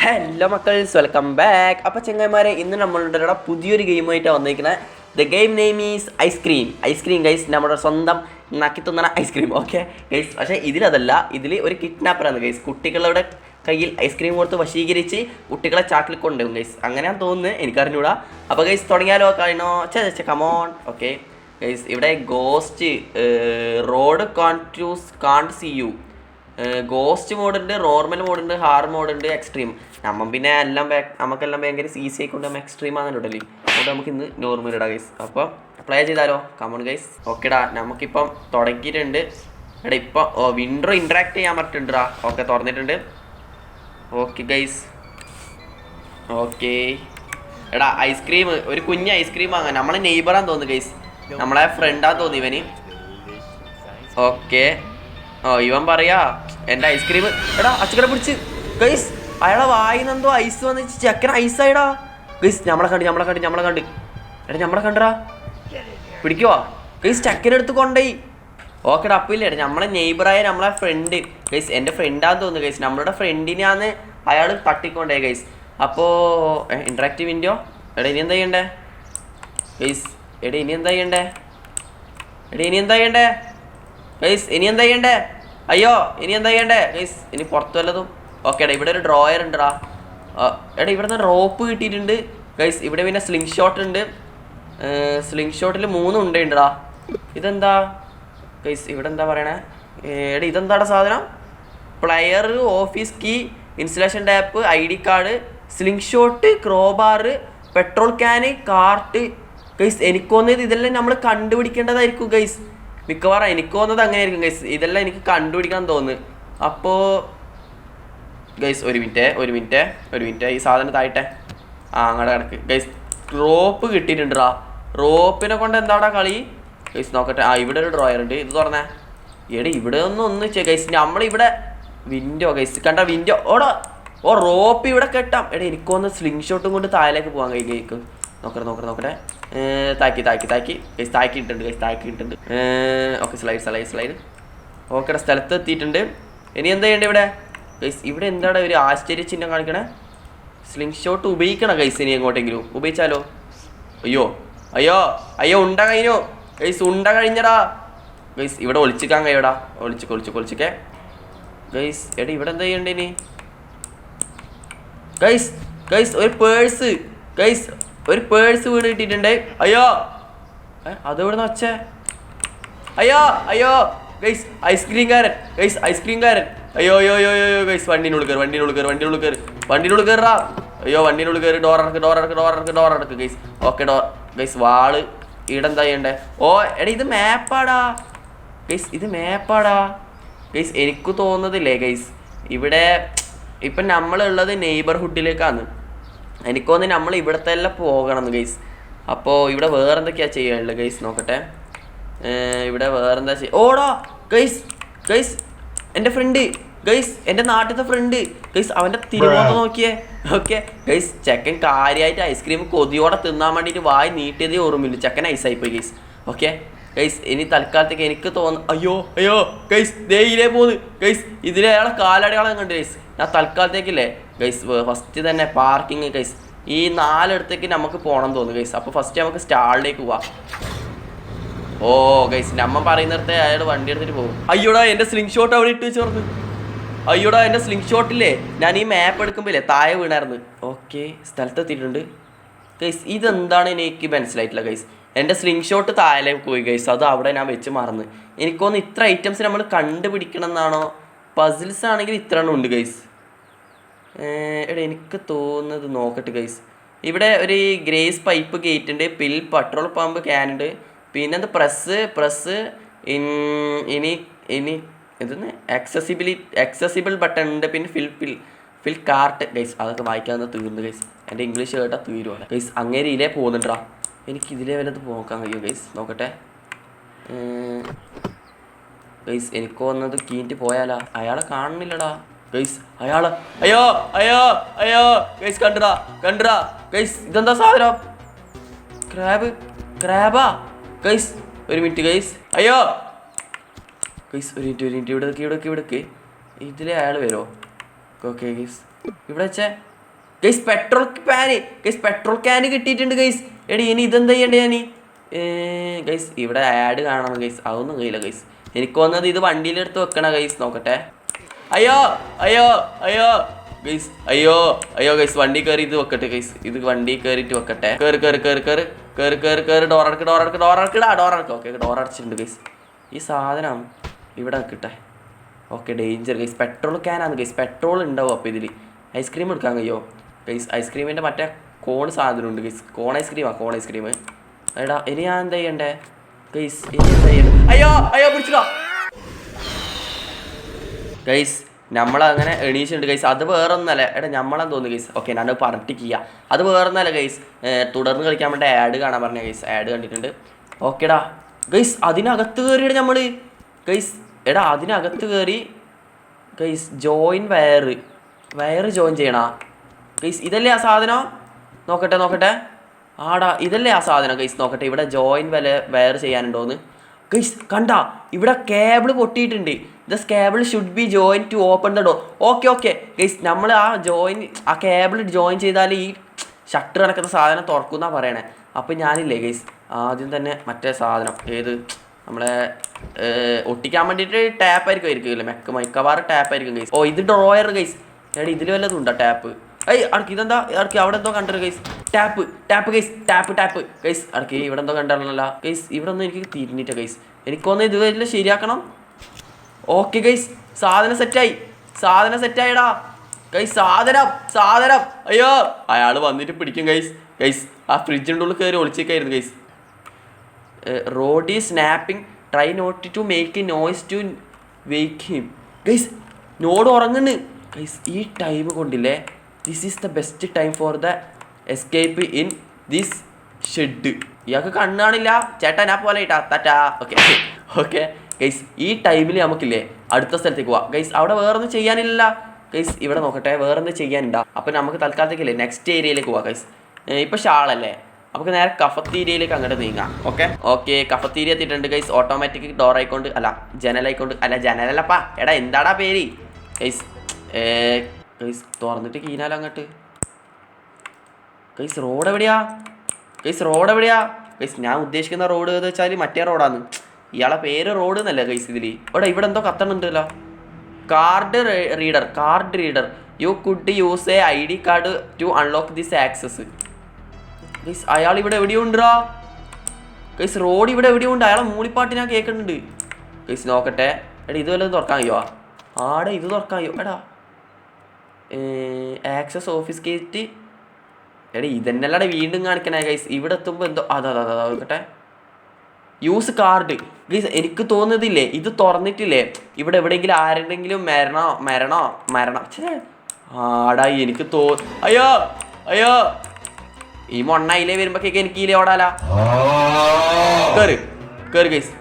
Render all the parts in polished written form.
Hello മക്കൾസ്, welcome back. അപ്പോൾ ചെങ്ങന്മാരെ, ഇന്ന് നമ്മളുടെ പുതിയൊരു ഗെയിമായിട്ടാണ് വന്നിരിക്കുന്നത്. The game name is ice cream guys. നമ്മുടെ സ്വന്തം നക്കി തിന്നണ ഐസ്ക്രീം. ഓക്കെ ഗൈസ്, പക്ഷേ ഇതിലതല്ല, ഇതിൽ ഒരു കിഡ്നാപ്പറാണ് ഗൈസ്. കുട്ടികളുടെ കയ്യിൽ ഐസ്ക്രീം കൊടുത്ത് വശീകരിച്ച് കുട്ടികളെ ചാക്കിൽ കൊണ്ടുപോകും ഗൈസ്. അങ്ങനെയാണ് തോന്നുന്നത്, എനിക്കറിഞ്ഞൂടാ. അപ്പോൾ ഗൈസ് തുടങ്ങിയാലോ? കഴിഞ്ഞോ കമോൺ. ഓക്കെ ഗൈസ്, ഇവിടെ ghost Rod can't see you, ghost മോഡുണ്ട്, നോർമൽ മോഡുണ്ട്, ഹാർഡ് മോഡുണ്ട്, എക്സ്ട്രീം. പിന്നെ നമുക്കെല്ലാം ഭയങ്കര ഈസി ആയിക്കൊണ്ട് നമ്മൾ എക്സ്ട്രീം ആണെന്നുണ്ടല്ലേ. അതുകൊണ്ട് നമുക്ക് ഇന്ന് നോർമൽ ഇടാം ഗൈസ്. അപ്പോൾ പ്ലേ ചെയ്താലോ? Come on guys. ഓക്കെടാ, നമുക്കിപ്പം തുടങ്ങിയിട്ടുണ്ട്. എടാ ഇപ്പം വിൻഡോ ഇൻട്രാക്ട് ചെയ്യാൻ പറ്റുന്നുണ്ടാ. ഓക്കെ, തുറന്നിട്ടുണ്ട്. Okay guys, okay. എടാ ഐസ്ക്രീം, ഒരു കുഞ്ഞ് ഐസ്ക്രീം വാങ്ങാൻ. നമ്മളെ നെയ്ബറാന്ന് തോന്നുന്നു ഗൈസ്, നമ്മളെ ഫ്രണ്ടാന്ന് തോന്നി ഇവന്. ഓക്കെ, ഇവൻ പറയാ എൻ്റെ ഐസ്ക്രീം. എടാ അച്ചക്കട പിടിച്ച് ഗൈസ്, അയാളെ വായിന്നെന്തോ ഐസ് വന്ന് ചെക്കൻ ഐസായിടാ ഗൈസ്. നമ്മളെ കണ്ട് എടാ നമ്മളെ കണ്ടടാ, പിടിക്കുവാ ഗൈസ്. ചെക്കനെടുത്ത് കൊണ്ടുപോയി. ഓക്കെടാ, അപ്പം ഇല്ലേ നമ്മളെ നെയ്ബറായ നമ്മളെ ഫ്രണ്ട് ഗൈസ്, എൻ്റെ ഫ്രണ്ടാന്ന് തോന്നുന്നു ഗൈസ്. നമ്മളുടെ ഫ്രണ്ടിനെയാന്ന് അയാൾ തട്ടിക്കൊണ്ടേ ഗൈസ്. അപ്പോൾ ഇൻട്രാക്റ്റീവ് വിൻഡോ. എടാ ഇനി എന്താ ചെയ്യണ്ടേ ഗൈസ്? ഇനി എന്താ ചെയ്യണ്ടേ ഗൈസ്? ഇനി എന്താ ചെയ്യണ്ടേ? അയ്യോ, ഇനി എന്താ ചെയ്യണ്ടേ ഗൈസ്? ഇനി പുറത്തു വല്ലതും. ഓക്കെ എടാ, ഇവിടെ ഒരു ഡ്രോയർ ഉണ്ടടാ. എടാ ഇവിടെ നിന്ന് റോപ്പ് കിട്ടിയിട്ടുണ്ട് ഗൈസ്. ഇവിടെ പിന്നെ സ്ലിംഗ് ഷോട്ട് ഉണ്ട്. സ്ലിംഗ് ഷോട്ടിൽ 3 ഉണ്ടടാ. ഇതെന്താ ഗൈസ്? ഇവിടെ എന്താ പറയണേ? എടാ ഇതെന്താടാ സാധനം? Player, office key, installation tap, ID card, sling shot, crowbar, petrol can, cart guys. എനിക്ക് തോന്നിയത് ഇതെല്ലാം നമ്മൾ കണ്ടുപിടിക്കേണ്ടതായിരിക്കും ഗൈസ്. മിക്കവാറും എനിക്ക് തോന്നുന്നത് അങ്ങനെയായിരിക്കും ഗൈസ്. ഇതെല്ലാം എനിക്ക് കണ്ടുപിടിക്കാൻ തോന്നുന്നു. അപ്പോൾ ഗൈസ് ഒരു മിനിറ്റ് ഈ സാധനം താഴട്ടെ. അങ്ങോട്ട് കിടക്ക് ഗൈസ്. റോപ്പ് കിട്ടിയിട്ടുണ്ടാ. റോപ്പിനെ കൊണ്ട് എന്താടാ കളി ഗൈസ്? നോക്കട്ടെ. ഇവിടെ ഒരു ഡ്രോയർ ഉണ്ട്. ഇത് തുറന്നേ. ഇവിടെ ഒന്ന് ഗൈസ്, നമ്മളിവിടെ വിൻഡോ ഗൈസ്, കണ്ട വിൻഡോ. റോപ്പ് ഇവിടെ കെട്ടാം. എനിക്കൊന്ന് സ്ലിംഗ് ഷോട്ടും കൊണ്ട് താഴേക്ക് പോകാൻ കഴിക്കും. നോക്കട്ടെ. താക്കി ഗൈസ്, താക്കിയിട്ടുണ്ട്. Okay, slide. ഓക്കെ, സ്ഥലത്ത് എത്തിയിട്ടുണ്ട്. ഇനി എന്താ ചെയ്യണ്ടേ ഇവിടെ ഗൈസ്? ഇവിടെ എന്താണ് ഒരു ആശ്ചര്യചിഹ്നം കാണിക്കണേ? സ്ലിംഗ് ഷോട്ട് ഉപയോഗിക്കണം ഗൈസ്. ഇനി എങ്ങോട്ടെങ്കിലും ഉപയോഗിച്ചാലോ? അയ്യോ ഉണ്ട കഴിഞ്ഞു ഗൈസ്. ഉണ്ട കഴിഞ്ഞടാ ഗൈസ്. ഇവിടെ ഒളിച്ചിക്കാൻ കഴിയോടാ. ഒളിച്ചിക്കേ ഗൈസ്. ഇവിടെ എന്താ ചെയ്യണ്ടേ ഇനി ഗൈസ്? ഒരു പേഴ്സ് വീട് കിട്ടിയിട്ടുണ്ട്. അയ്യോ, അതെവിടെ നിന്ന് വച്ചേ? അയ്യോ ഗൈസ്, ഐസ്ക്രീം കാരൻ. അയ്യോ ഗൈസ്, വണ്ടിനുള്ളിൽ കയറാ. അയ്യോ വണ്ടിനുള്ളിൽ കയറി. ഡോർ അടക്ക് ഗൈസ്. ഓക്കെ ഗൈസ്, വാള്. ഇവിടെ എന്താ ചെയ്യണ്ടേ? ഇത് മാപ്പാടാ ഗൈസ്. എനിക്ക് തോന്നുന്നതില്ലേ ഗൈസ്, ഇവിടെ ഇപ്പം നമ്മളുള്ളത് നെയ്ബർഹുഡിലേക്കാണ്. എനിക്ക് തോന്നുന്നു നമ്മൾ ഇവിടത്തെ എല്ലാം പോകണം ഗൈസ്. അപ്പോൾ ഇവിടെ വേറെന്തൊക്കെയാണ് ചെയ്യാനുള്ളത് ഗൈസ്? നോക്കട്ടെ. ഇവിടെ വേറെന്താ ഓടാ ഗൈസ്. എൻ്റെ ഫ്രണ്ട് ഗൈസ്, എൻ്റെ നാട്ടിലത്തെ ഫ്രണ്ട് ഗൈസ്. അവൻ്റെ തിരുവോണം നോക്കിയേ. ഓക്കെ ഗൈസ്, ചെക്കൻ കാര്യമായിട്ട് ഐസ്ക്രീം കൊതിയോടെ തിന്നാൻ വേണ്ടിയിട്ട് വായി നീട്ടിയതേ ഓർമ്മയില്ല. ചെക്കൻ ഐസായിപ്പോയി ഗൈസ്. ഓക്കെ ഗൈസ്, ഇനി തൽക്കാലത്തേക്ക് എനിക്ക് തോന്നുന്നു. അയ്യോ ഗൈസ്, ഇതിലേ പോകുന്നു ഗൈസ്. ഇതിലെ അയാളെ കാലടയാളം കണ്ട് ഗൈസ്. ഞാൻ തൽക്കാലത്തേക്കില്ലേ ഗൈസ്, ഫസ്റ്റ് തന്നെ പാർക്കിങ് ഗൈസ്. ഈ 4 ഇടത്തേക്ക് നമുക്ക് പോകണം തോന്നുന്നു ഗൈസ്. അപ്പോൾ ഫസ്റ്റ് നമുക്ക് സ്റ്റാളിലേക്ക് പോവാം. ഗൈസ്, നമ്മ പറയുന്നിടത്തെ അയാൾ വണ്ടി എടുത്തിട്ട് പോകും. അയ്യോടാ, എൻ്റെ സ്ലിംഗ് ഷോട്ട് അവിടെ ഇട്ട് വെച്ച് പറഞ്ഞു. അയ്യോടാ, എൻ്റെ സ്ലിംഗ് ഷോട്ടില്ലേ, ഞാൻ ഈ മാപ്പ് എടുക്കുമ്പോഴേ താഴെ വീണായിരുന്നു. Okay, സ്ഥലത്തെത്തിയിട്ടുണ്ട് guys. ഇതെന്താണ് എനിക്ക് മനസ്സിലായിട്ടില്ല ഗൈസ്. എൻ്റെ സ്ലിംഗ് ഷോട്ട് താഴേക്ക് പോയി ഗൈസ്. അത് അവിടെ ഞാൻ വെച്ച് മറന്ന്. എനിക്കൊന്ന് ഇത്ര ഐറ്റംസ് നമ്മൾ കണ്ടുപിടിക്കണം എന്നാണോ? പസിൽസ് ആണെങ്കിൽ ഇത്ര എണ്ണം ഉണ്ട് ഗൈസ്. എനിക്ക് തോന്നുന്നത് നോക്കട്ടെ ഗൈസ്. ഇവിടെ ഒരു ഗ്രേസ് പൈപ്പ് ഗേറ്റ് ഉണ്ട്, പെട്രോൾ പമ്പ് ക്യാനുണ്ട്, പിന്നെ അത് പ്രസ് ഇനി ഇതൊന്ന് എക്സസിബിൾ ബട്ടൺ ഉണ്ട്, പിന്നെ ഫിൽ കാർട്ട് ഗൈസ്. അതൊക്കെ വായിക്കാവുന്ന തീർന്നു ഗൈസ്. എൻ്റെ ഇംഗ്ലീഷ് കേട്ടാൽ തീരുവാണ് ഗൈസ്. അങ്ങനെ ഇതിലേ പോകുന്നുണ്ടാ. എനിക്ക് ഇതിലേ വല്ലത് പോക്കാൻ കഴിയും ഗൈസ്. നോക്കട്ടെ ഗൈസ്. എനിക്ക് വന്നത് കീഞ്ഞിട്ട് പോയാലാ? അയാളെ കാണുന്നില്ലടാ ഗൈസ്. അയ്യോ ഗൈസ്, കണ്ടടാ ഗൈസ്. ഇതെന്താ സാധനം? ക്രാബാ ഗൈസ്. ഒരു മിനിറ്റ് ഗൈസ്. അയ്യോ ഗൈസ്, ഒരു മിനിറ്റ് ഇവിടെ ഇതിലെ അയാൾ വരുമോ? ഓക്കെ ഗൈസ്, ഇവിടെ വെച്ചേ ഗൈസ് പെട്രോൾ ക്യാന് കിട്ടിയിട്ടുണ്ട് ഗൈസ്. എടി ഇനി ഇതെന്താ ചെയ്യണ്ടേ ഞാൻ? ഗൈസ് ഇവിടെ ആഡ് കാണണം ഗൈസ്. അതൊന്നും കഴിയില്ല ഗൈസ്. എനിക്ക് വന്നത് ഇത് വണ്ടിയിലെടുത്ത് വെക്കണ ഗൈസ്. നോക്കട്ടെ. അയ്യോ അയ്യോ അയ്യോ ഗൈസ്, അയ്യോ അയ്യോ ഗൈസ്, വണ്ടി കയറി ഇത് വെക്കട്ടെ ഗൈസ്. ഇത് വണ്ടി കയറിയിട്ട് വെക്കട്ടെ. കയറി ഡോറടക്ക്. ഓക്കെ ഡോർ അടച്ചിട്ടുണ്ട് ഗൈസ്. ഈ സാധനം ഇവിടെ വെക്കട്ടെ. Okay danger guys. പെട്രോൾ ക്യാനാണ് ഗൈസ്. പെട്രോൾ ഉണ്ടാവും. അപ്പോൾ ഇതിൽ ഐസ്ക്രീം എടുക്കാൻ കഴിയോ ഗൈസ്? ഐസ്ക്രീമിൻ്റെ മറ്റേ കോൺ സാധനമുണ്ട് ഗൈസ്. Cone ice cream. എടാ ഇനി ഞാൻ എന്താ ചെയ്യണ്ടേ ഗൈസ്? ഇനി എന്താ ചെയ്യണ്ടേ? അയ്യോ പിടിച്ചിട്ടോ ഗൈസ്. നമ്മളങ്ങനെ എണീച്ചിട്ടുണ്ട് ഗൈസ്. അത് വേറൊന്നല്ല. എടാ നമ്മളെന്ന് തോന്നുന്നു ഗൈസ്. ഓക്കെ ഞാൻ പറഞ്ഞിട്ട് ചെയ്യാം. അത് വേറൊന്നല്ല ഗൈസ്. തുടർന്ന് കളിക്കാൻ വേണ്ടി ആഡ് കാണാൻ പറഞ്ഞ ഗൈസ്. ആഡ് കണ്ടിട്ടുണ്ട്. ഓക്കെടാ ഗൈസ്. അതിനകത്ത് കയറിയിട്ട് നമ്മൾ ഗൈസ്. എടാ അതിനകത്ത് കയറി ഗൈസ്. ജോയിൻ വയറ് ജോയിൻ ചെയ്യണ ഗൈസ്. ഇതല്ലേ ആ സാധനം? നോക്കട്ടെ. ആടാ ഇതല്ലേ ആ സാധനം ഗൈസ്. നോക്കട്ടെ ഇവിടെ ജോയിൻ വയർ ചെയ്യാനുണ്ടോയെന്ന് ഗൈസ്. കണ്ട ഇവിടെ കേബിൾ പൊട്ടിയിട്ടുണ്ട്. This cable should be join to open the door. Okay guys. നമ്മൾ ആ കേബിൾ ജോയിൻ ചെയ്താൽ ഈ ഷട്ടർ കണക്കുന്ന സാധനം തുറക്കുന്നാ പറയണേ. അപ്പം ഞാനില്ലേ ഗൈസ് ആദ്യം തന്നെ മറ്റേ സാധനം ഏത് നമ്മളെ ഒട്ടിക്കാൻ വേണ്ടിയിട്ട് ടാപ്പായിരിക്കും മിക്കവാറും ടാപ്പായിരിക്കും ഗൈസ്. ഇത് ഡ്രോയർ ഗൈസ്. എടാ ഇതിൽ വല്ലതും ഉണ്ടോ ടാപ്പ്? ഇതെന്താ അവിടെ എന്തോ കണ്ടു ഗൈസ്. Tap guys. ഇവിടെ എന്തോ കണ്ടല്ല ഗൈസ്. ഇവിടെ ഒന്നും എനിക്ക് തിരിഞ്ഞിട്ട ഗൈസ്. എനിക്കൊന്ന് ഇത് വല്ല ശരിയാക്കണം. Okay guys. സാധനം സെറ്റായിടാ ഗൈസ്. സാധനം അയ്യോ അയാൾ വന്നിട്ട് പിടിക്കും ഗൈസ്. ആ ഫ്രിഡ്ജിൻ്റെ ഉള്ളിൽ കയറി ഒളിച്ചേക്കായിരുന്നു guys. Rod is snapping. Try not to make a noise to wake him guys. നോട് ഉറങ്ങുന്നു ഗൈസ്. ഈ ടൈം കൊണ്ടില്ലേ this is the best time for the escape in this shed. ഇയാൾക്ക് കണ്ണാണില്ല ചേട്ടാ. ഞാൻ പോലെ ഇട്ടാ തറ്റാ. Okay guys. ഈ ടൈമിൽ നമുക്കില്ലേ അടുത്ത സ്ഥലത്തേക്ക് പോവാം ഗൈസ്. അവിടെ വേറൊന്നും ചെയ്യാനില്ല ഗൈസ്. ഇവിടെ നോക്കട്ടെ വേറൊന്നും ചെയ്യാനില്ല. അപ്പം നമുക്ക് തൽക്കാലത്തേക്കില്ലേ നെക്സ്റ്റ് ഏരിയയിലേക്ക് പോവാം ഗൈസ്. ഇപ്പം ഷാളല്ലേ, നമുക്ക് നേരെ കഫത്തീരിയയിലേക്ക് അങ്ങോട്ട് നീങ്ങാം. ഓക്കെ കഫത്തീരിയ എത്തിയിട്ടുണ്ട് ഗൈസ്. ഓട്ടോമാറ്റിക് ഡോർ ആയിക്കൊണ്ട് ജനലല്ലപ്പാ. എടാ എന്താടാ പേര് ഗൈസ്? ഗൈസ് തുറന്നിട്ട് കീനാലോ അങ്ങോട്ട് ഗൈസ്. റോഡ് എവിടെയാ ഗൈസ്? ഞാൻ ഉദ്ദേശിക്കുന്ന റോഡ് എന്ന് വെച്ചാൽ മറ്റേ റോഡാണ്. ഇയാളെ പേര് റോഡ് എന്നല്ല ഗൈസ്. ഇവിടെ എന്തോ കത്തണുണ്ടല്ലോ. Card reader you could use a ID card to unlock this access guys. അയാൾ ഇവിടെ എവിടെയുണ്ടാ ഗൈസ്? റോഡ് ഇവിടെ എവിടെയുണ്ട്. അയാളെ മൂളിപ്പാട്ട് ഞാൻ കേൾക്കുന്നുണ്ട് ഗൈസ്. നോക്കട്ടെ. എടാ ഇത് വല്ലതും തുറക്കാൻ കഴിയോ? ഇത് തുറക്കാൻ കഴിയോ? എടാ ആക്സസ് ഓഫീസ് ഗേറ്റ്. എടാ ഇതന്നെല്ലാടെ വീണ്ടും കാണിക്കണേ ഗൈസ്. ഇവിടെ എത്തുമ്പോൾ എന്തോ അതാ നോക്കട്ടെ. Use card guys. എനിക്ക് തോന്നുന്നതില്ലേ ഇത് തുറന്നിട്ടില്ലേ ഇവിടെ എവിടെയെങ്കിലും ആരുടെങ്കിലും മരണം ആടാ എനിക്ക് അയ്യോ ഈ മൊണ്ണയിലേ വരുമ്പോഴേക്ക് എനിക്ക് ഇതിലേ ഓടാലാ. കേറ് ഗൈസ്.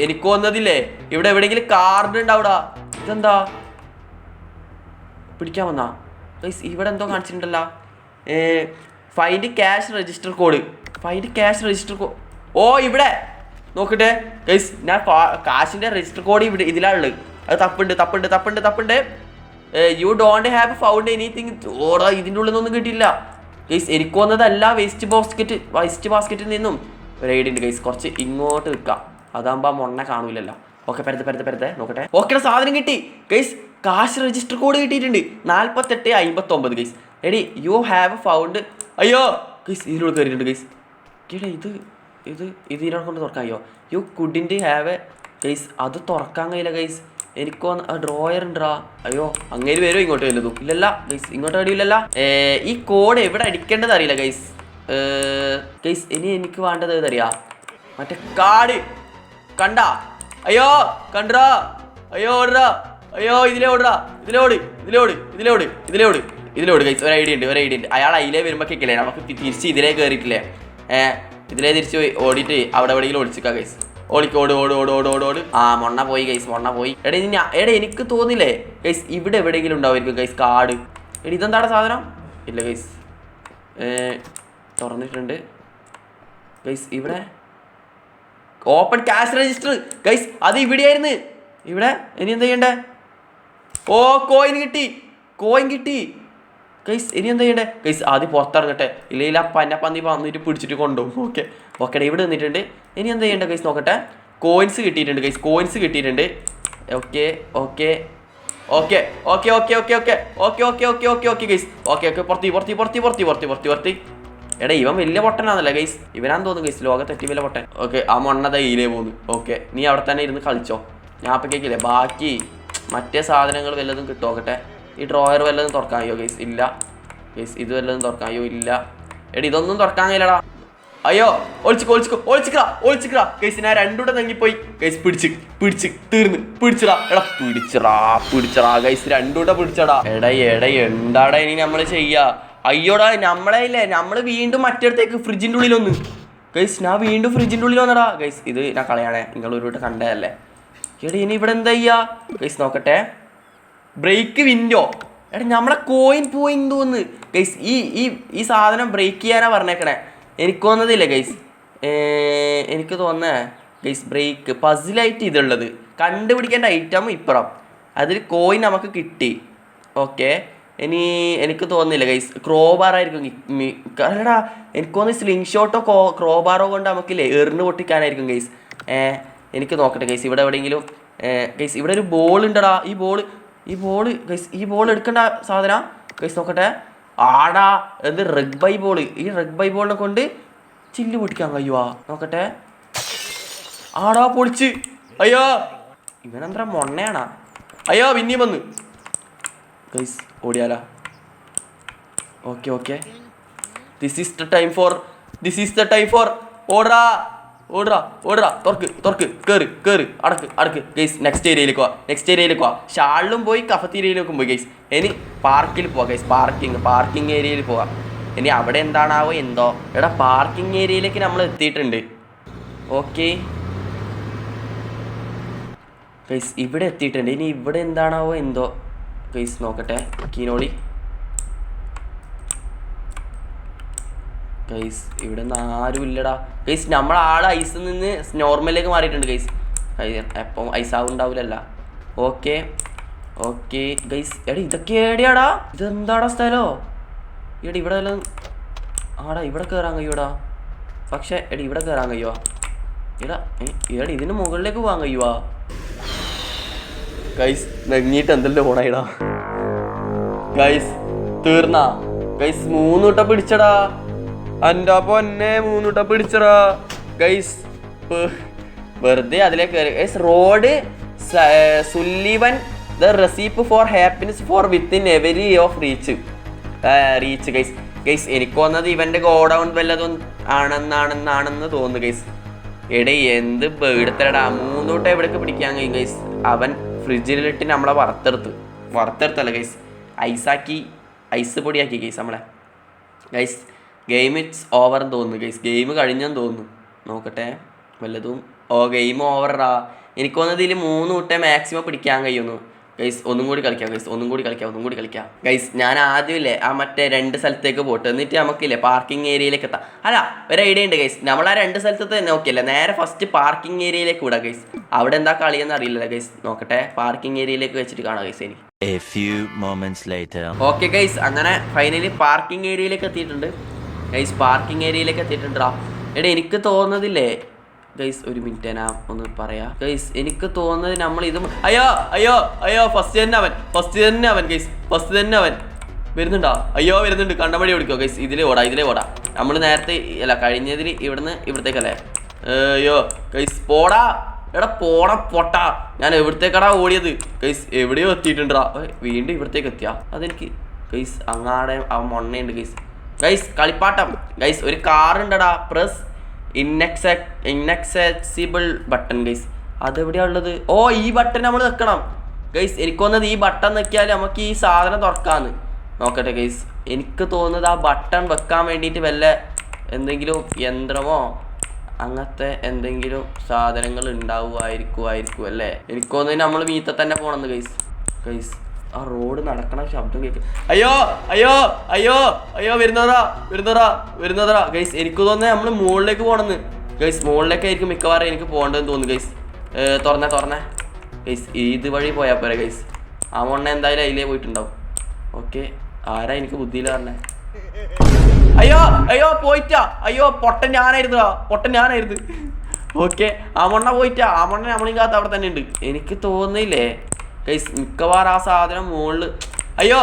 എനിക്ക് തോന്നുന്നതില്ലേ ഇവിടെ എവിടെയെങ്കിലും കാർഡ് ഉണ്ടാവൂടാ. ഇതെന്താ പിടിക്കാൻ വന്നാ ഗൈസ്? ഇവിടെ എന്തോ കാണിച്ചിട്ടുണ്ടല്ലോ. Find cash register code. ഇവിടെ നോക്കട്ടെ ഗൈസ്. ഞാൻ കാശിൻ്റെ രജിസ്റ്റർ കോഡ് ഇതിലാണുള്ളത്. അത് തപ്പുണ്ട്. You don't have found anything. ഇതിൻ്റെ ഉള്ളിൽ നിന്നൊന്നും കിട്ടിയില്ല ഗൈസ്. എനിക്ക് വന്നതല്ല വേസ്റ്റ് ബാസ്ക്കറ്റിൽ നിന്നും ഒരു ഐഡിയ ഉണ്ട് ഗൈസ്. കുറച്ച് ഇങ്ങോട്ട് നിൽക്കാം. അതാകുമ്പോൾ ആ മൊണ്ണ കാണൂലല്ലോ. ഓക്കെ പരത്തെ നോക്കട്ടെ. ഓക്കെ സാധനം കിട്ടി ഗൈസ്. കാശ് രജിസ്റ്റർ കോഡ് കിട്ടിയിട്ടുണ്ട് 4859 ഗൈസ്. എടി യു ഹാവ് ഫൗണ്ട്. അയ്യോ ഗൈസ് ഇതിലൂടെ കയറിയിട്ടുണ്ട് ഗൈസ്. ഇതിനെ കൊണ്ട് തുറക്കാൻ കഴിയോ? You couldn't have guys. അത് തുറക്കാൻ കഴിയില്ല ഗൈസ്. എനിക്ക് ഡ്രോയർ ഉണ്ടാ. അയ്യോ അങ്ങനെ വരുമോ? ഇങ്ങോട്ട് വല്ലതും ഇല്ലല്ല ഗൈസ്. ഇങ്ങോട്ട് അടിയില്ലല്ല. ഈ കോഡ് എവിടെ അടിക്കേണ്ടത് അറിയില്ല ഗൈസ്. ഇനി എനിക്ക് വേണ്ടത് ഏതറിയാ? മറ്റേ കാർഡ് കണ്ടാ? അയ്യോ കണ്ടാ? അയ്യോ ഓടാ. അയ്യോ ഇതിലോട് ഗൈസ്. ഒരു ഐഡിയ ഉണ്ട്. അയാൾ അതിലേ വരുമ്പോഴേക്കില്ലേ നമുക്ക് തിരിച്ച് ഇതിലേ കയറിയിട്ടില്ലേ? ഇതിലേ തിരിച്ച് ഓടിയിട്ട് അവിടെ എവിടെയെങ്കിലും ഓടിച്ചിക്കാം ഗൈസ്. ഓട്. മൊണ്ണ പോയി ഗൈസ്. എടാ എനിക്ക് തോന്നില്ലേ ഗൈസ് ഇവിടെ എവിടെയെങ്കിലും ഉണ്ടാവുമായിരിക്കും ഗൈസ് കാർഡ്. ഇതെന്താണ് സാധനം? ഇല്ല ഗൈസ്. തുറന്നിട്ടുണ്ട് ഗൈസ്. ഇവിടെ ഓപ്പൺ ക്യാഷ് രജിസ്റ്റർ ഗൈസ്. അത് ഇവിടെയായിരുന്നു. ഇവിടെ ഇനി എന്താ ചെയ്യണ്ടേ? കോയിൻ കിട്ടി ഗൈസ് ഇനി എന്താ ചെയ്യണ്ടേ ഗൈസ് ആദ്യം പുറത്തിറങ്ങട്ടെ ഇല്ലെങ്കിൽ ആ പന്നി വന്നിട്ട് പിടിച്ചിട്ട് കൊണ്ടുപോകും ഓക്കെ ഓക്കെ ഇവിടെ നിന്നിട്ടുണ്ട് ഇനി എന്താ ചെയ്യണ്ടേ ഗൈസ് നോക്കട്ടെ കോയിൻസ് കിട്ടിയിട്ടുണ്ട് ഗൈസ് കോയിൻസ് കിട്ടിയിട്ടുണ്ട് okay okay okay okay okay okay okay okay okay okay okay okay guys okay okay പുറത്തി എടാ ഇവൻ വലിയ പൊട്ടനാണല്ലേ ഗൈസ് ഇവനാന്ന് തോന്നുന്നു ഗൈസ് ലോകത്ത് ഏറ്റവും വലിയ പൊട്ടൻ ഓക്കെ ആ മണ്ണ ഈലേ പോകുന്നു ഓക്കെ നീ അവിടെ തന്നെ ഇരുന്ന് കളിച്ചോ ഞാൻ അപ്പം കേൾക്കില്ലേ ബാക്കി മറ്റേ സാധനങ്ങൾ വല്ലതും കിട്ടുമോക്കട്ടെ ഈ ഡ്രോയർ വല്ലതും തുറക്കാൻ കഴിയോ ഗൈസ് ഇല്ല ഗൈസ് ഇത് വല്ലതും തുറക്കാൻ കഴിയോ ഇല്ല എടാ ഇതൊന്നും തുറക്കാൻ കഴിയില്ലടാ അയ്യോ ഒളിച്ചിക്കടാ ഗൈസ് ഞാൻ രണ്ടൂടെ തങ്ങിപ്പോയി ഗൈസ് പിടിച്ച് തീർന്ന് പിടിച്ചടാ എടാ പിടിച്ചടാ ഗൈസ് രണ്ടൂടെ പിടിച്ചടാ എടാ എന്താടാ ഇനി നമ്മള് ചെയ്യാ അയ്യോടാ നമ്മള് വീണ്ടും മറ്റേടത്തേക്ക് ഫ്രിഡ്ജിന്റെ ഉള്ളിലൊന്ന് ഗൈസ് ഞാൻ വീണ്ടും ഫ്രിഡ്ജിന്റെ ഉള്ളിൽ വന്നടാ ഗൈസ് ഇത് ഞാൻ കളയാണേ നിങ്ങൾ ഒരു വട്ടം കണ്ടതല്ലേ എടാ ഇനി ഇവിടെ എന്താ ചെയ്യാ ഗൈസ് നോക്കട്ടെ ബ്രേക്ക് വിൻഡോ എടാ നമ്മളെ കോയിൻ പോയി തോന്നുന്നു ഗൈസ് ഈ സാധനം ബ്രേക്ക് ചെയ്യാനാ പറഞ്ഞേക്കണേ എനിക്ക് തോന്നുന്നതില്ലേ ഗൈസ് എനിക്ക് തോന്നുന്നേ ഗൈസ് ബ്രേക്ക് പസിലായിട്ട് ഇതുള്ളത് കണ്ടുപിടിക്കേണ്ട ഐറ്റം ഇപ്പുറം അതിൽ കോയിൻ നമുക്ക് കിട്ടി ഓക്കെ ഇനി എനിക്ക് തോന്നുന്നില്ല ഗൈസ് ക്രോബാർ ആയിരിക്കും അല്ലടാ എനിക്ക് തോന്നുന്നു സ്ലിംഗ് ഷോട്ടോ ക്രോബാറോ കൊണ്ട് നമുക്കില്ലേ എറിഞ്ഞ് പൊട്ടിക്കാനായിരിക്കും ഗൈസ് എനിക്ക് നോക്കട്ടെ ഗൈസ് ഇവിടെ എവിടെയെങ്കിലും ഗൈസ് ഇവിടെ ഒരു ബോൾ ഉണ്ടടാ ഈ ബോൾ ഗൈസ് ഈ ബോൾ എടുക്കേണ്ട സാധന ഗൈസ് നോക്കട്ടെ ആടാ എന്ത് റഗ്ബൈ ബോൾ ഈ റഗ്ബൈ ബോളിനെ കൊണ്ട് ചില്ല് പൊട്ടിക്കാൻ കഴിയുവാ നോക്കട്ടെ ആടാ പൊളിച്ച് അയ്യോ ഇവനെന്താ മൊണ്ണയാണാ അയ്യോ പിന്നെയും വന്ന് ഗൈസ് ഓടിയാലാ okay this is the time for ഓടാ തുറക്ക് കേറ് അടക്ക് ഗൈസ് നെക്സ്റ്റ് ഏരിയയിലേക്ക് പോവാ ഷാളിലും പോയി കഫത്തീരിയയിലേക്കും പോയി ഗൈസ് ഇനി പാർക്കിൽ പോവാം ഗൈസ് പാർക്കിംഗ് ഏരിയയിൽ പോവാം ഇനി അവിടെ എന്താണാവോ എന്തോ എടാ പാർക്കിംഗ് ഏരിയയിലേക്ക് നമ്മൾ എത്തിയിട്ടുണ്ട് ഓക്കെ ഗൈസ് ഇവിടെ എത്തിയിട്ടുണ്ട് ഇനി ഇവിടെ എന്താണാവോ എന്തോ ഗൈസ് നോക്കട്ടെ കീനോളി ഗൈസ് ഇവിടെ നിന്ന് ആരും ഇല്ലടാ ഗൈസ് നമ്മളാൾ ഐസിൽ നിന്ന് നോർമലിലേക്ക് മാറിയിട്ടുണ്ട് ഗൈസ് എപ്പം ഐസാവും ഉണ്ടാവില്ലല്ല ഓക്കെ ഗൈസ് എടാ ഇതൊക്കെ എവിടെയാടാ ഇതെന്താടാ സ്ഥലോ എടാ ഇവിടെ വല്ലതും ആടാ ഇവിടെ കയറാൻ കഴിയൂടാ പക്ഷേ എടാ ഇവിടെ കയറാൻ കഴിയുവാ എടാ ഇതിന് മുകളിലേക്ക് പോകാൻ കഴിയുവാ ഗൈസ് നെങ്ങിയിട്ട് എന്തെല്ലാം ഓണായിടാ ഗൈസ് തീർന്നാ ഗൈസ് 3 വട്ടം പിടിച്ചടാ എൻ്റെ പൊന്നെ 3 വട്ടം പിടിച്ചടാ ഗൈസ് വെറുതെ അതിലേക്ക് കയറി guys Rod Sullivan the recipe for happiness for within every of reach guys എനിക്ക് തോന്നുന്നത് ഇവൻ്റെ ഗോഡൗൺ വല്ലതും ആണെന്നാണെന്ന് തോന്നുന്നു ഗൈസ് എടേ എന്ത് ബേടുത്തരടാ 3 വട്ടം എവിടേക്ക് പിടിക്കാൻ കഴിയും ഗൈസ് അവൻ ഫ്രിഡ്ജിലിട്ട് നമ്മളെ വറുത്തെടുത്തല്ല ഗൈസ് ഐസ് പൊടിയാക്കി ഗൈസ് നമ്മളെ ഗൈസ് ഗെയിം ഇറ്റ്സ് ഓവർ എന്ന് തോന്നുന്നു ഗൈസ് ഗെയിം കഴിഞ്ഞെന്ന് തോന്നുന്നു നോക്കട്ടെ വല്ലതും ഗെയിം ഓവറാ എനിക്ക് തോന്നുന്നത് ഇതിൽ 3 വട്ടം മാക്സിമം പിടിക്കാൻ കഴിയുന്നു ഗൈസ് ഒന്നും കൂടി കളിക്കാം ഗൈസ് ഞാൻ ആദ്യമില്ലേ ആ മറ്റേ 2 സ്ഥലത്തേക്ക് പോട്ട് എന്നിട്ട് നമുക്കില്ലേ പാർക്കിംഗ് ഏരിയയിലേക്ക് എത്താം അല്ല ഒരു ഐഡിയ ഉണ്ട് ഗൈസ് നമ്മൾ ആ 2 സ്ഥലത്ത് തന്നെ നോക്കിയല്ലേ നേരെ ഫസ്റ്റ് പാർക്കിംഗ് ഏരിയയിലേക്ക് വിടാം ഗൈസ് അവിടെ എന്താ കളിയെന്ന് അറിയില്ല ഗൈസ് നോക്കട്ടെ പാർക്കിംഗ് ഏരിയയിലേക്ക് വെച്ചിട്ട് കാണാം ഗൈസ് ഇനി ഓക്കെ ഗൈസ് അങ്ങനെ ഫൈനലി പാർക്കിംഗ് ഏരിയയിലേക്ക് എത്തിയിട്ടുണ്ട് ഗൈസ് എടാ എനിക്ക് തോന്നുന്നതില്ലേ ഗൈസ് ഒരു മിനിറ്റ് ഞാൻ ഒന്ന് പറയാം ഗൈസ് എനിക്ക് തോന്നുന്നത് നമ്മൾ ഇതും അയ്യോ ഫസ്റ്റ് തന്നെ അവൻ ഗൈസ് വരുന്നുണ്ടോ അയ്യോ വരുന്നുണ്ട് കണ്ടപടി ഓടിക്കോ ഗൈസ് ഇതിലേ ഓടാ നമ്മൾ നേരത്തെ അല്ല കഴിഞ്ഞതിൽ ഇവിടത്തേക്കല്ലേ അയ്യോ ഗൈസ് പോടാ പൊട്ടാ ഞാൻ എവിടത്തേക്കടാ ഓടിയത് ഗൈസ് എവിടെയോ എത്തിയിട്ടുണ്ടാ വീണ്ടും ഇവിടത്തേക്ക് എത്തിയാ അതെനിക്ക് ഗൈസ് അങ്ങാടെ ആ മൊണ്ണയുണ്ട് ഗൈസ് കളിപ്പാട്ടം ഗൈസ് ഒരു കാർ ഉണ്ടടാ പ്രസ് ഇൻഎക്സസിബിൾ ബട്ടൺ ഗൈസ് അതെവിടെയാ ഉള്ളത് ഈ ബട്ടൺ നമ്മൾ വെക്കണം ഗൈസ് എനിക്ക് തോന്നുന്നത് ഈ ബട്ടൺ വെക്കിയാൽ നമുക്ക് ഈ സാധനം തുറക്കാന്ന് നോക്കട്ടെ ഗൈസ് എനിക്ക് തോന്നുന്നത് ആ ബട്ടൺ വെക്കാൻ വേണ്ടിയിട്ട് വല്ല എന്തെങ്കിലും യന്ത്രമോ അങ്ങനത്തെ എന്തെങ്കിലും സാധനങ്ങൾ ഉണ്ടാവുമായിരിക്കും അല്ലേ എനിക്ക് തോന്നുന്നത് നമ്മൾ മീത്ത തന്നെ പോകണമെന്ന് ഗൈസ് ആ റോഡ് നടക്കണ ശബ്ദം കേൾക്കും അയ്യോ വരുന്നതാ ഗൈസ് എനിക്ക് തോന്നുന്നത് നമ്മൾ മുകളിലേക്ക് പോകണമെന്ന് ഗൈസ് മുകളിലേക്കായിരിക്കും മിക്കവാറും എനിക്ക് പോകേണ്ടതെന്ന് തോന്നുന്നു ഗൈസ് തുറന്നേ ഗൈസ് ഇത് വഴി പോയാൽ പോരെ ഗൈസ് ആ മൊണ്ണ എന്തായാലും അതിലേ പോയിട്ടുണ്ടാവും ഓക്കെ ആരാ എനിക്ക് ബുദ്ധിയില്ല പറഞ്ഞേ? അയ്യോ അയ്യോ പോയിട്ടാ, അയ്യോ പൊട്ടൻ ഞാനായിരുന്നു. ഓക്കെ, ആ മണ്ണ പോയിട്ടാ, ആ മണ്ണ നമ്മളും കാത്ത അവിടെ തന്നെ ഉണ്ട്. എനിക്ക് തോന്നിയില്ലേ ഗൈസ്, മിക്കവാറും ആ സാധനം മുകളിൽ. അയ്യോ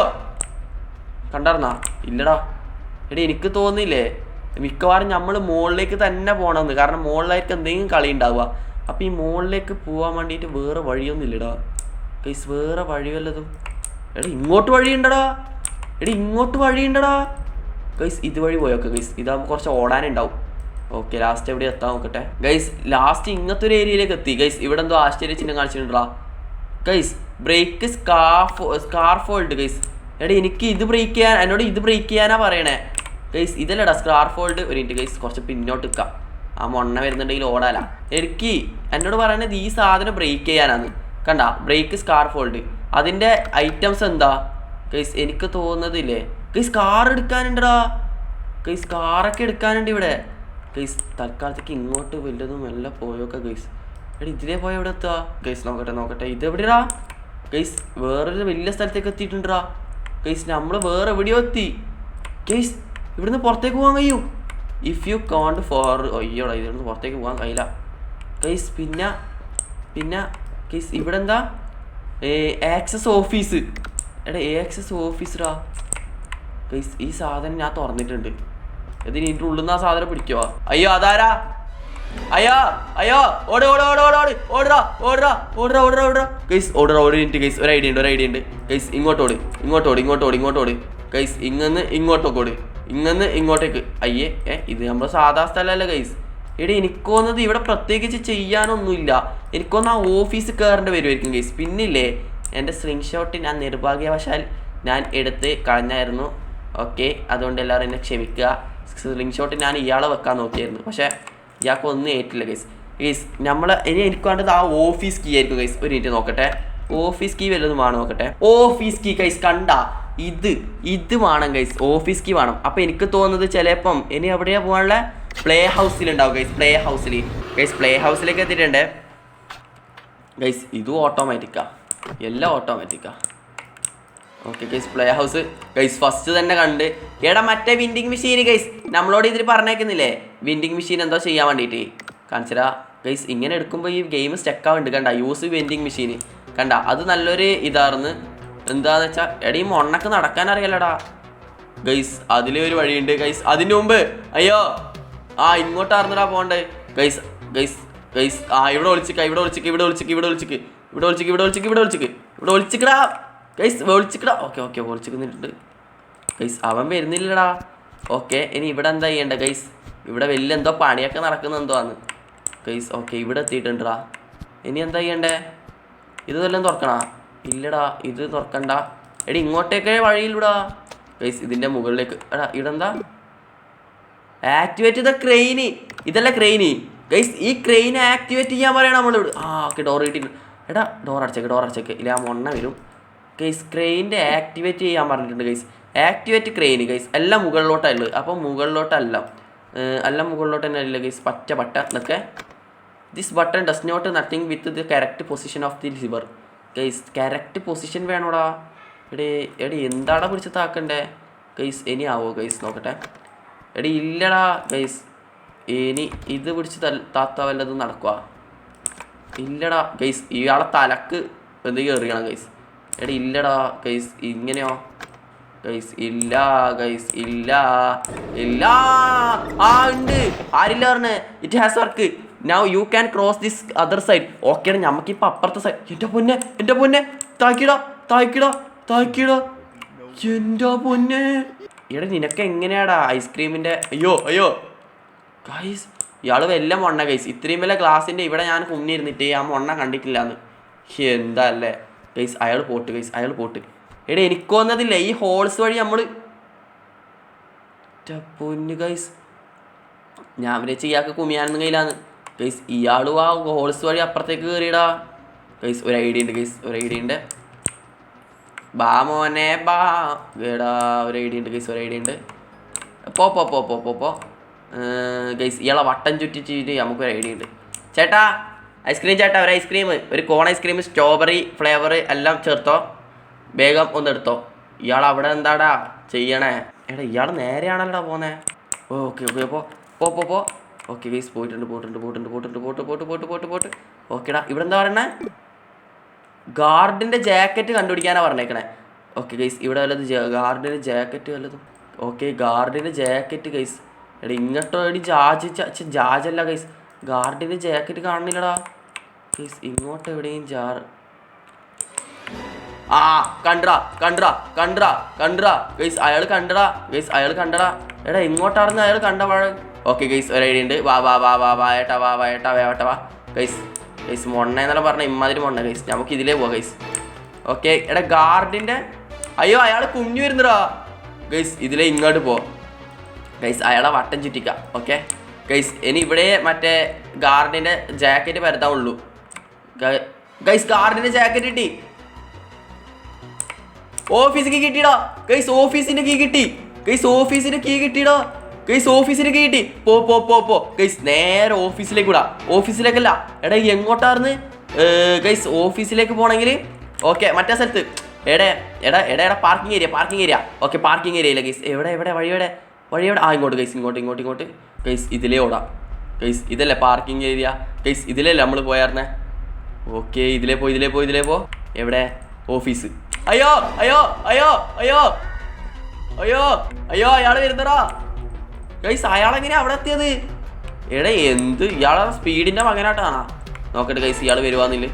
കണ്ടായിരുന്നാ? ഇല്ലടാ. എടി എനിക്ക് തോന്നിയില്ലേ മിക്കവാറും നമ്മൾ മുകളിലേക്ക് തന്നെ പോകണമെന്ന്. കാരണം മുകളിലായിരിക്കും എന്തെങ്കിലും കളി ഉണ്ടാവുക. അപ്പം ഈ മുകളിലേക്ക് പോകാൻ വേണ്ടിയിട്ട് വേറെ വഴിയൊന്നും ഇല്ലടാ ഗൈസ്. വേറെ വഴി വല്ലതും? എടാ ഇങ്ങോട്ട് വഴിയുണ്ടടാ ഗൈസ്. ഇതുവഴി പോയൊക്കെ ഗൈസ്. ഇതാകുമ്പോൾ കുറച്ച് ഓടാനുണ്ടാവും. ഓക്കെ, ലാസ്റ്റ് എവിടെ എത്താൻ നോക്കട്ടെ ഗൈസ്. ലാസ്റ്റ് ഇങ്ങനത്തെ ഒരു ഏരിയയിലേക്ക് എത്തി ഗൈസ്. ഇവിടെ എന്തോ ആശ്ചര്യ ചിഹ്നം കാണിച്ചിട്ടുണ്ടാ ഗൈസ്. Break scaffold guys. എടാ എനിക്ക് എന്നോട് ഇത് ബ്രേക്ക് ചെയ്യാനാ പറയണേ ഗൈസ്. ഇതല്ലടാ സ്കാർഫോൾഡ്. ഒരു മിനിറ്റ് ഗൈസ്, കുറച്ച് പിന്നോട്ട് നിൽക്കാം. ആ മൊണ്ണ വരുന്നുണ്ടെങ്കിൽ ഓടാല. എനിക്ക് എന്നോട് പറയണത് ഈ സാധനം ബ്രേക്ക് ചെയ്യാനാണ്. കണ്ട, ബ്രേക്ക് സ്കാർഫോൾഡ്. അതിൻ്റെ ഐറ്റംസ് എന്താ ഗൈസ്? എനിക്ക് തോന്നുന്നതില്ലേ ഗൈസ്, കാർ എടുക്കാനുണ്ടടാ ഗൈസ്. കാറൊക്കെ എടുക്കാനുണ്ട് ഇവിടെ ഗൈസ്. തൽക്കാലത്തേക്ക് ഇങ്ങോട്ട് വല്ലതും എല്ലാം പോയൊക്കെ ഗൈസ്. എടാ ഇതിലേ പോയ എവിടെ എത്തുക ഗൈസ്? നോക്കട്ടെ ഇതെവിടെയാ ഗൈസ്? വേറൊരു വലിയ സ്ഥലത്തേക്ക് എത്തിയിട്ടുണ്ടാ ഗൈസ്. നമ്മൾ വേറെ എവിടെയോ എത്തി ഗൈസ്. ഇവിടുന്ന് പുറത്തേക്ക് പോകാൻ കഴിയും. If you can't for. അയ്യോടാ, ഇവിടുന്ന് പുറത്തേക്ക് പോകാൻ കഴിയില്ല ഗൈസ്. പിന്നെ ഗൈസ് ഇവിടെ എന്താ? Access office. എടാ ആക്സസ് ഓഫീസറാ ഗൈസ്. ഈ സാധനം ഞാൻ തുറന്നിട്ടുണ്ട്. ഇതിന് ഇതിൻ്റെ ഉള്ളിൽ നിന്ന് ആ സാധനം പിടിക്കുവോ? അയ്യോ അതാരാ? അയ്യോ ഓടാ ഗൈസ്. ഒരു മിനിറ്റ് ഗൈസ്, ഒരു ഐഡിയ ഉണ്ട് ഗൈസ്. ഇങ്ങോട്ടോട് ഗൈസ്. ഇങ്ങന്ന് ഇങ്ങോട്ടേക്ക്. അയ്യേ ഇത് നമ്മൾ സാധാ സ്ഥലമല്ല ഗൈസ്. എടി എനിക്ക് തോന്നുന്നത് ഇവിടെ പ്രത്യേകിച്ച് ചെയ്യാനൊന്നുമില്ല. എനിക്ക് തോന്നുന്നു ആ ഓഫീസ് കയറേണ്ടി വരുമായിരിക്കും ഗൈസ്. പിന്നില്ലേ എൻ്റെ സ്ലിംഗ് ഷോട്ട് ഞാൻ നിർഭാഗ്യവശാൽ ഞാൻ എടുത്ത് കളഞ്ഞായിരുന്നു. ഓക്കെ, അതുകൊണ്ട് എല്ലാവരും എന്നെ ക്ഷമിക്കുക. സ്ലിംഗ് ഷോട്ട് ഞാൻ ഇയാളെ വെക്കാൻ നോക്കിയായിരുന്നു, പക്ഷേ ഇയാൾക്ക് ഒന്നും ഏറ്റില്ല ഗൈസ്. എനിക്ക് വേണ്ടത് ആ ഓഫീസ് കീ ആയിരിക്കും ഗൈസ്. ഒരു മിനിറ്റ് നോക്കട്ടെ. ഓഫീസ് കീ വല്ലതും വേണം നോക്കട്ടെ. Office key guys. കണ്ട, ഇത് വേണം ഗൈസ്. ഓഫീസ് കീ വേണം. അപ്പം എനിക്ക് തോന്നുന്നത് ചിലപ്പം ഇനി എവിടെയാണ് പോകാനുള്ള? Play ഹൗസിലുണ്ടാവും guys. പ്ലേ ഹൗസിലേക്ക് എത്തിയിട്ടുണ്ട് ഗൈസ്. ഇതും ഓട്ടോമാറ്റിക്കാ, എല്ലാം ഓട്ടോമാറ്റിക്കാ. Okay guys, play house guys. First തന്നെ കണ്ട്. എടാ മറ്റേ വിൻഡിങ് മെഷീൻ ഗൈസ്, നമ്മളോട് ഇതിൽ പറഞ്ഞേക്കുന്നില്ലേ വിൻഡിങ് മെഷീൻ എന്തോ ചെയ്യാൻ വേണ്ടിയിട്ട് കാണിച്ചടാ ഗൈസ്. ഇങ്ങനെ എടുക്കുമ്പോൾ ഈ ഗെയിം സ്റ്റക്കാവുന്നുണ്ട്. കണ്ട, യൂസ് വെൻഡിങ് മെഷീൻ. കണ്ട, അത് നല്ലൊരു ഇതായിരുന്നു. എന്താന്ന് വെച്ചാൽ എടാ ഈ മൊണ്ണക്ക് നടക്കാൻ അറിയാലടാ ഗൈസ്. അതിലൊരു വഴിയുണ്ട് ഗൈസ്. അതിന് മുമ്പ് അയ്യോ ഇങ്ങോട്ടായിരുന്നടാ പോണ്ടേ ഗൈസ്. ഇവിടെ ഒളിച്ചിക്കടാ ഗൈസ്. ഓക്കെ ഒളിച്ചിക്കുന്നുണ്ട് ഗൈസ്. അവൻ വരുന്നില്ലടാ. ഓക്കെ, ഇനി ഇവിടെ എന്താ ചെയ്യണ്ട ഗൈസ്? ഇവിടെ വലിയ എന്തോ പണിയൊക്കെ നടക്കുന്നെന്തോ ആണ് ഗൈസ്. ഓക്കെ, ഇവിടെ എത്തിയിട്ടുണ്ടാ. ഇനി എന്താ ചെയ്യണ്ടേ? ഇത് വല്ലതും തുറക്കണ? ഇല്ലടാ, ഇത് തുറക്കണ്ട. എടി ഇങ്ങോട്ടേക്കേ വഴിയില്ലടാ ഗൈസ്. ഇതിൻ്റെ മുകളിലേക്ക്. എടാ ഇതെന്താ? ആക്ടിവേറ്റ് ചെയ്ത ക്രെയിന്. ഇതല്ല ക്രെയിന് ഗൈസ്. ഈ ക്രെയിൻ ആക്ടിവേറ്റ് ചെയ്യാൻ പറയണം നമ്മളിവിടെ. ഓക്കെ, ഡോർ കിട്ടിയിട്ടുണ്ട്. എടാ ഡോർ അടച്ചേക്ക്. ഇല്ല, ആ മൊണ്ണ വരും ഗൈസ്. ക്രെയിൻ്റെ ആക്ടിവേറ്റ് ചെയ്യാൻ പറഞ്ഞിട്ടുണ്ട് ഗൈസ്. Activate crane guys. എല്ലാം മുകളിലോട്ടല്ല. അപ്പം മുകളിലോട്ടല്ല, എല്ലാം മുകളിലോട്ട് തന്നെ അല്ല ഗൈസ്. പട്ട എന്നൊക്കെ. This button does not nothing with the correct position of the lever guys. Correct position വേണോടാ. എടി എന്താടാ പിടിച്ച് താക്കണ്ടേ ഗൈസ്? ഇനി ആവോ ഗൈസ്? നോക്കട്ടെ. എടി ഇല്ലടാ ഗൈസ്. ഇനി ഇത് പിടിച്ച് താത്ത വല്ലതും നടക്കുക? ഇല്ലടാ ഗൈസ്. ഇയാളെ തലക്ക് എന്തെങ്കിലും എറിയണം ഗൈസ്. എടി ഇല്ലടാ ഗൈസ്. ഇങ്ങനെയോ ഗൈസ്? ഇല്ല ഗൈസ്, ഇല്ല. ഉണ്ട്. ആരില്ല പറഞ്ഞ്? It has work. Now you can cross this other side. Okay, നമുക്കിപ്പോൾ അപ്പുറത്തെ സൈഡ്. എൻ്റെ പൊന്നെ താക്കിടാ. എൻ്റെ പൊന്നെ. എടാ നിനക്ക് എങ്ങനെയാടാ ഐസ്ക്രീമിൻ്റെ? അയ്യോ ഗൈസ്, ഇയാൾ വല്ല മൊണ്ണ ഗൈസ്. ഇത്രയും വല്ല ഗ്ലാസിൻ്റെ ഇവിടെ ഞാൻ കുഞ്ഞിരുന്നിട്ട് ആ മൊണ്ണ കണ്ടിട്ടില്ലാന്ന്. എന്താ അല്ലേ ഗൈസ്? അയാൾ പോട്ട്. എടാ എനിക്ക് വന്നതില്ല ഈ ഹോൾസ് വഴി നമ്മൾ. പൊന്ന് ഗൈസ്, ഞാൻ വിചാരിച്ച ഇയാൾക്ക് കുമിയാനൊന്നും കയ്യിലാന്ന് ഗൈസ്. ഇയാളും ആ ഹോൾസ് വഴി അപ്പുറത്തേക്ക് കയറിയിടാ ഗൈസ്. ഒരു ഐഡിയ ഉണ്ട്. ബാ മോനെ ബാ. എടാ ഒരു ഐഡിയ ഉണ്ട്. പോ ഗൈസ്. ഇയാളെ വട്ടം ചുറ്റിച്ചിട്ട് നമുക്കൊരു ഐഡിയ ഉണ്ട്. ചേട്ടാ ഐസ്ക്രീം ചേട്ടാ, ഒരു ഐസ്ക്രീം, ഒരു കോൺ ഐസ്ക്രീം, സ്ട്രോബെറി ഫ്ലേവർ എല്ലാം ചേർത്തോ. വേഗം ഒന്ന് എടുത്തോ ഇയാൾ അവിടെ എന്താടാ ചെയ്യണേ? എടാ ഇയാൾ നേരെയാണല്ലോടാ പോന്നേ. ഓക്കെ ഓക്കെ പോ. ഓക്കെ ഗൈസ് പോയിട്ട്. ഓക്കെടാ ഇവിടെ എന്താ പറയണേ? ഗാർഡിൻ്റെ ജാക്കറ്റ് കണ്ടുപിടിക്കാനാണ് പറഞ്ഞേക്കണേ. ഓക്കെ ഗൈസ് ഇവിടെ വല്ലത് ഗാർഡിൻ്റെ ജാക്കറ്റ് വല്ലതും. ഓക്കെ ഗാർഡിൻ്റെ ജാക്കറ്റ് ഗൈസ്. എടാ ഇങ്ങോട്ടോ എടി ജാജല്ല ഗൈസ്. ഗാർഡിൻ്റെ ജാക്കറ്റ് കാണുന്നില്ലടാ ഗൈസ്. ഇങ്ങോട്ട് എവിടെയും ആ കണ്ടടാ ഗൈസ്. അയാൾ കണ്ടടാ. എടാ ഇങ്ങോട്ടാർന്ന് അയാൾ കണ്ട വാഴ. ഓക്കെ ഗൈസ് ഒരു ഐഡിയ ഉണ്ട്. വാ ഏട്ടാ ഗൈസ് മൊണ്ണയെന്നെല്ലാം പറഞ്ഞ ഇമ്മാതിരി മൊണ്ണ ഗൈസ്. നമുക്ക് ഇതിലേ പോവാം ഗൈസ്. ഓക്കെ എടാ ഗാർഡിൻ്റെ അയ്യോ അയാൾ കുഞ്ഞു വരുന്നടാ ഗൈസ്. ഇതിലേ ഇങ്ങോട്ട് പോ ഗൈസ്. അയാളെ വട്ടം ചുറ്റിക്കാം. ഓക്കെ ഗൈസ് ഇനി ഇവിടെ മറ്റേ ഗാർഡിൻ്റെ ജാക്കറ്റ് പരത്താവുള്ളൂ ഗൈസ്. ഗാർഡിൻ്റെ ജാക്കറ്റ് കിട്ടി. ഓഫീസിന് കിട്ടിയിടാ ഗൈസ്. ഓഫീസിൻ്റെ കീ കിട്ടി ഗൈസ്. ഓഫീസിന് കീ കിട്ടി. പോ ഗൈസ്. നേരെ ഓഫീസിലേക്ക് വിടാം. ഓഫീസിലേക്കല്ല എടാ എങ്ങോട്ടാർന്ന് ഗൈസ്? ഓഫീസിലേക്ക് പോകണമെങ്കിൽ ഓക്കെ മറ്റേ സ്ഥലത്ത് എടാ പാർക്കിംഗ് ഏരിയ. ഓക്കെ പാർക്കിംഗ് ഏരിയയില്ല ഗൈസ്. എവിടെ വഴി എവിടെ? ഇങ്ങോട്ട് ഗൈസ്. ഇങ്ങോട്ട് ഗൈസ്. ഇതിലേ ഓടാം ഗൈസ്. ഇതല്ലേ പാർക്കിംഗ് ഏരിയ ഗൈസ്. ഇതിലല്ലേ നമ്മൾ പോയായിരുന്നേ. ഓക്കെ ഇതിലേ പോ. എവിടെ? ഓഫീസ്. അയ്യോ അയാൾ വരുന്നടാ ഗൈസ്. അയാളെങ്ങനെയാ അവിടെ എത്തിയത്? എടാ എന്ത് ഇയാളെ സ്പീഡിൻ്റെ മകനായിട്ടാണോ? നോക്കട്ടെ ഗൈസ് ഇയാൾ വരുവാന്നില്ല.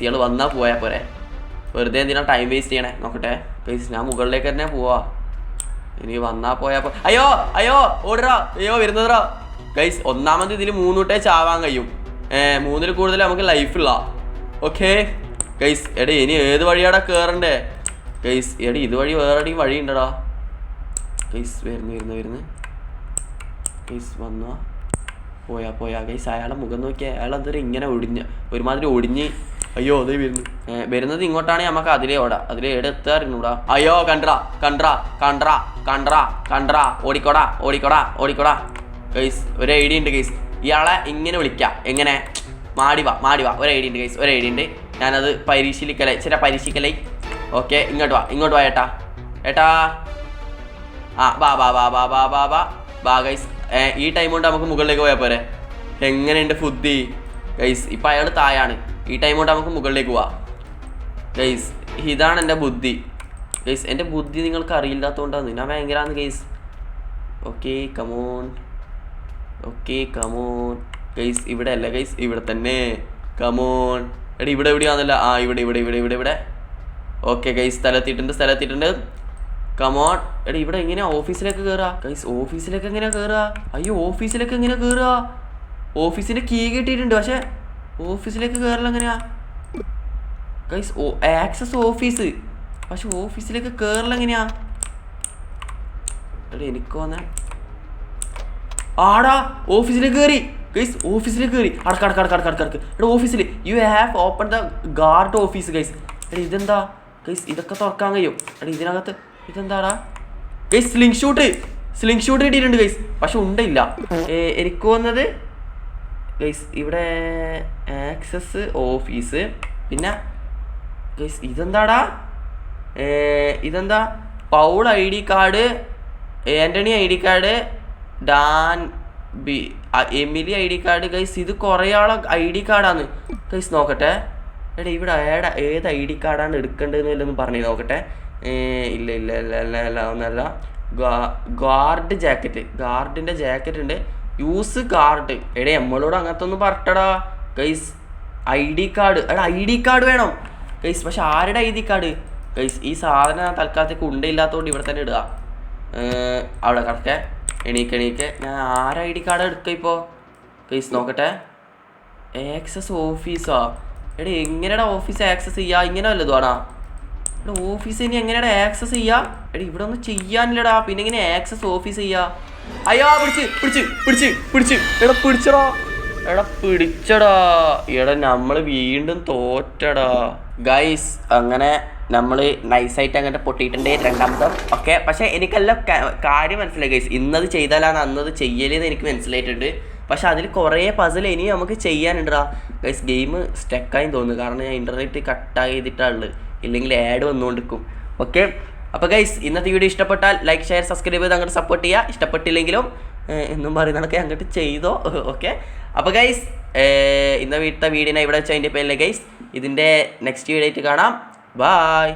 ഇയാൾ വന്നാൽ പോയാൽ പോരെ. വെറുതെ എന്തിനാ ടൈം വേസ്റ്റ് ചെയ്യണേ? നോക്കട്ടെ ഗൈസ്. ഞാൻ മുകളിലേക്ക് തന്നെ പോവാ. ഇനി വന്നാൽ പോയാൽ അയ്യോ ഓടറാ. വരുന്നതാ ഗൈസ്. ഒന്നാമത് ഇതിൽ 3 തൊട്ടേ ചാവാൻ കഴിയും. 3-ൽ കൂടുതൽ നമുക്ക് ലൈഫുള്ള. Okay guys. എടാ ഇനി ഏത് വഴിയാടാ കയറണ്ടേ ഗൈസ്? എടാ ഇതുവഴി വേറെ വഴി ഉണ്ടടാ ഗൈസ്. വരുന്നു ഗൈസ്. വന്നാ പോയാ ഗൈസ്. അയാളെ മുഖം നോക്കിയാൽ അയാൾ എന്തൊരു ഇങ്ങനെ ഒരുമാതിരി ഒടിഞ്ഞ്. അയ്യോ അതേ വരുന്നത് ഇങ്ങോട്ടാണെങ്കിൽ നമുക്ക് അതിലേ ഓടാം. അതിലേ എവിടെ എത്താറുണ്ടൂടാ. അയ്യോ കണ്ടറാ ഓടിക്കോടാ ഗൈസ്. ഒരു ഐഡിയ ഉണ്ട് ഗൈസ്. ഇയാളെ ഇങ്ങനെ വിളിക്കാം. എങ്ങനെ? മാടിവാ. ഒരു ഐഡിയ ഉണ്ട് ഗൈസ്. ഞാനത് പരീക്ഷിക്കലേ. ഓക്കെ ഇങ്ങോട്ട് വാ ഏട്ടാ. വാ ഗൈസ്. ഈ ടൈം കൊണ്ട് നമുക്ക് മുകളിലേക്ക് പോയാൽ പോരെ. എങ്ങനെയുണ്ട് ബുദ്ധി ഗൈസ്? ഇപ്പം അയാൾ താഴാണ്. ഈ ടൈം കൊണ്ട് നമുക്ക് മുകളിലേക്ക് പോവാം ഗൈസ്. ഇതാണ് എൻ്റെ ബുദ്ധി ഗൈസ്. എൻ്റെ ബുദ്ധി നിങ്ങൾക്ക് അറിയില്ലാത്തതുകൊണ്ടാണ്. ഞാൻ ഭയങ്കരമാണ് ഗൈസ്. Okay come on guys. ഇവിടെ അല്ല ഗൈസ്. ഇവിടെ തന്നെ കമോൺ. എടാ ഇവിടെ എവിടെയാണെന്നല്ല. ഇവിടെ. Okay guys. സ്ഥലത്തിട്ടുണ്ട്. കമോൺ. എടാ ഇവിടെ എങ്ങനെയാ ഓഫീസിലേക്ക് കയറുക ഗൈസ്? ഓഫീസിലേക്ക് എങ്ങനെയാ കയറുക? അയ്യോ ഓഫീസിലേക്ക് എങ്ങനെയാ കയറുക? ഓഫീസിൻ്റെ കീ കിട്ടിയിട്ടുണ്ട്. പക്ഷേ ഓഫീസിലേക്ക് കയറില്ല എങ്ങനെയാ ഗൈസ്? Access office. പക്ഷെ ഓഫീസിലേക്ക് കയറില്ല എങ്ങനെയാ? എടാ എനിക്ക് വന്നേ ആടാ ഓഫീസിലേക്ക് കയറി ഗൈസ്. അടക്ക്. എടാ ഓഫീസിൽ you have open the guard office guys. എടാ ഇതെന്താ ഗൈസ്? ഇതൊക്കെ തുറക്കാൻ കഴിയും. എടാ ഇതിനകത്ത് ഇതെന്താടാ ഗൈസ്? സ്ലിംഗ് ഷൂട്ട് കിട്ടിയിട്ടുണ്ട് ഗൈസ്. പക്ഷെ ഉണ്ടില്ല. എനിക്ക് വന്നത് ഗൈസ് ഇവിടെ ആക്സസ് ഓഫീസ്. പിന്നെ ഗൈസ് ഇതെന്താടാ? ഇതെന്താ? Paul ID card, Antony ID card, Dan Emily ID card guys. ഇത് കുറേ ആളെ ID കാർഡാണ് ഗൈസ്. നോക്കട്ടെ. എടാ ഇവിടെ ഏത് ID കാർഡാണ് എടുക്കേണ്ടതെന്നല്ലൊന്ന് പറഞ്ഞു നോക്കട്ടെ. ഇല്ല ഒന്നല്ല. ഗാർഡിൻ്റെ ജാക്കറ്റ് ഉണ്ട്. Use guard. എടാ നമ്മളോട് അങ്ങനത്തെ ഒന്ന് പറഞ്ഞടാ ഗൈസ്. ID card. എടാ ID കാർഡ് വേണം ഗൈസ്. പക്ഷെ ആരുടെ ID കാർഡ് ഗൈസ്? ഈ സാധനം തൽക്കാലത്തേക്ക് ഉണ്ടില്ലാത്തതുകൊണ്ട് ഇവിടെ തന്നെ ഇടുക. അവിടെ കിടക്കെ. എണീക്ക്. ഞാൻ ആരുടെ ID കാർഡ് എടുക്കുക ഇപ്പോൾ ഗൈസ്? നോക്കട്ടെ. ആക്സസ് ഓഫീസാ. എടാ എങ്ങനെയാടാ ഓഫീസ് ആക്സസ് ചെയ്യുക? ഇങ്ങനെ വല്ലതുവാണോ? എടാ ഓഫീസ് ഇനി എങ്ങനെയാടാ ആക്സസ് ചെയ്യുക? എടാ ഇവിടെ ഒന്നും ചെയ്യാനില്ലടാ. പിന്നെ എങ്ങനെ ആക്സസ് ഓഫീസ് ചെയ്യുക? അയ്യോ പിടിച്ച്. എടാ പിടിച്ചടാ. നമ്മൾ വീണ്ടും തോറ്റടാ ഗൈസ്. അങ്ങനെ നമ്മൾ നൈസായിട്ട് അങ്ങോട്ട് പൊട്ടിയിട്ടുണ്ട് രണ്ടാമത്തെ. ഓക്കെ പക്ഷേ എനിക്കെല്ലാം കാര്യം മനസ്സിലായി ഗൈസ്. ഇന്നത് ചെയ്താലാണ് അന്നത് ചെയ്യലെന്ന് എനിക്ക് മനസ്സിലായിട്ടുണ്ട്. പക്ഷെ അതിൽ കുറേ പസിൽ ഇനി നമുക്ക് ചെയ്യാനുണ്ടാ ഗൈസ്. ഗെയിം സ്റ്റക്കായി തോന്നുന്നു. കാരണം ഞാൻ ഇൻ്റർനെറ്റ് കട്ട് ചെയ്തിട്ടാണുള്ളത്. ഇല്ലെങ്കിൽ ആഡ് വന്നുകൊണ്ടിരിക്കും. ഓക്കെ. അപ്പോൾ ഗൈസ് ഇന്നത്തെ വീഡിയോ ഇഷ്ടപ്പെട്ടാൽ ലൈക്ക് ഷെയർ സബ്സ്ക്രൈബ് ചെയ്ത് അങ്ങോട്ട് സപ്പോർട്ട് ചെയ്യുക. ഇഷ്ടപ്പെട്ടില്ലെങ്കിലും എന്നും പറയുന്നതൊക്കെ അങ്ങോട്ട് ചെയ്തോ. ഓക്കെ. അപ്പോൾ ഗൈസ് ഇന്നത്തെ വീഡിയോനെ ഇവിടെ വെച്ച് അതിൻ്റെ പേരിലെ ഗൈസ് ഇതിൻ്റെ നെക്സ്റ്റ് വീഡിയോ ആയിട്ട് കാണാം. ബായ്.